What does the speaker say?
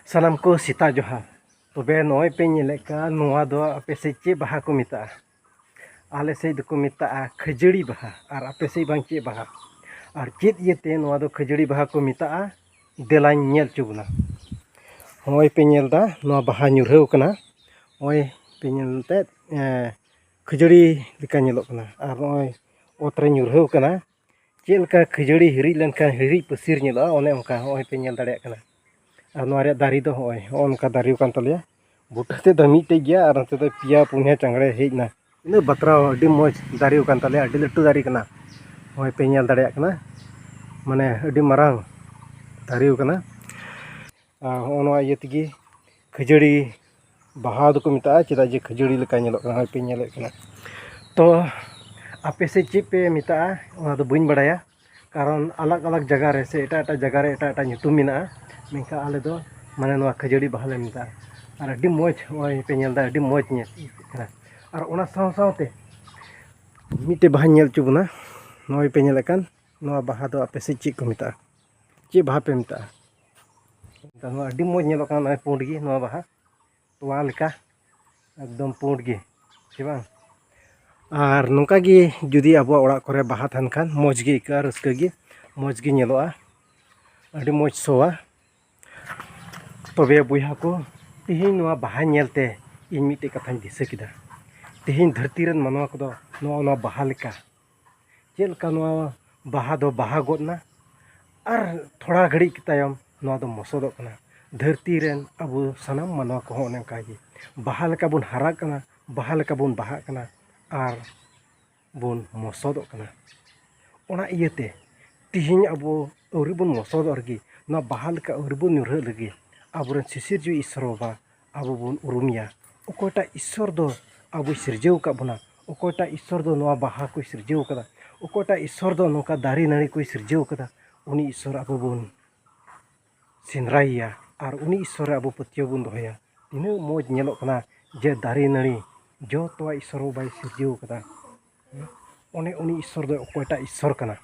सानाम को सीता जोहा तबे नय पे नेलेका नोआ दो आपे से चे बाहा को मिता आले से दको मिता खजड़ी बाहा और आपे से बांग चे बाहा और चेत येते नोआ दो खजड़ी बाहा को मिता देला नेल चुबना होय पे नेलदा नोआ बाहा न्युरहौ कना होय पे नेलते खजड़ी लेका नेलोक कना और नोय ओतरे न्युरहौ कना चेलका खजड़ी हिरी लेनका हिरी पसीर नेला ओने ओंका होय पे नेल दाड़े कना और नोआ रे दारी दो होय ओनका दारी कान तलिया बुटाते द मिटे गया और नते द पिया पुनिया चांगड़े हेजना इन बतरा अडी मौज दारी कान तलिया अडी लट्टू दारी कना होय पे नेल दाड़े कना माने अडी मारांग दारी कना नोआ इयतगी खजड़ी बाहा दो को मिता चेदा जे खजड़ी लेका नेलोक कना होय पे नेले कना तो आपे से चे पे मिता ओना दो बइन बड़ाया कारण अलग अलग जगह रे से एटा एटा जगह रे एटा एटा ᱧᱩᱛᱩᱢ मेना मेनका आले दो माने नोआ खजड़ी बाहा ले मिता और अडी मौज होय पे नेलदा अडी मौज ने कना और ओना साव सावते मिटे बाहा नेल चुबना नोय पे नेले कान नोआ बाहा दो आपे से चे को मिता चे बाहा पे मिता नोआ अडी मौज नेलो कान नोय पुंड गी नोआ बाहा तोवा लेका एकदम पुंड गी चे बांग और नोंका गी जुदी आबो ओड़ा करे बाहा थान खान मौज गी इका रस्का गी मौज गी नेलोआ अडी मौज सोआ तबे बुया को तिहिन नोआ बाहा नेलते इन मिटे कथानी दिसे किदा तिहिन धरती रन मानवा को दो नोआ बाहा लेका चेलका नोआ बाहा दो बाहा गोदना और थोड़ा घड़ी तायम नोआ दो मसोदो कना धरती रन अबो सनाम मानवा को होने का गी बाहा लेका बुन हारा कना बाहा लेका बुन बाहा कना और बुन मसोदो कना ओना इयते तिहिन अबो औरी बुन मसोदो रगी ना बाहा लेका औरी बुन न्युरह लगी आबोरन सिसिर जो ईश्वर बाबा आबो बुन उरुमिया ओकोटा ईश्वर दो आबो सिरजेव का बना ओकोटा ईश्वर दो नोआ बाहा को सिरजेव कदा ओकोटा ईश्वर दो नोका दारी नाड़ी को सिरजेव कदा उनी ईश्वर आबो बुन सिनराइया और उनी ईश्वर आबो पतियो बुन दोहया तिना मौज नेलोक कना जे दारी नाड़ी जो तो ईश्वर बाय सिरजेव कदा ओने उनी ईश्वर दो ओकोटा ईश्वर कना।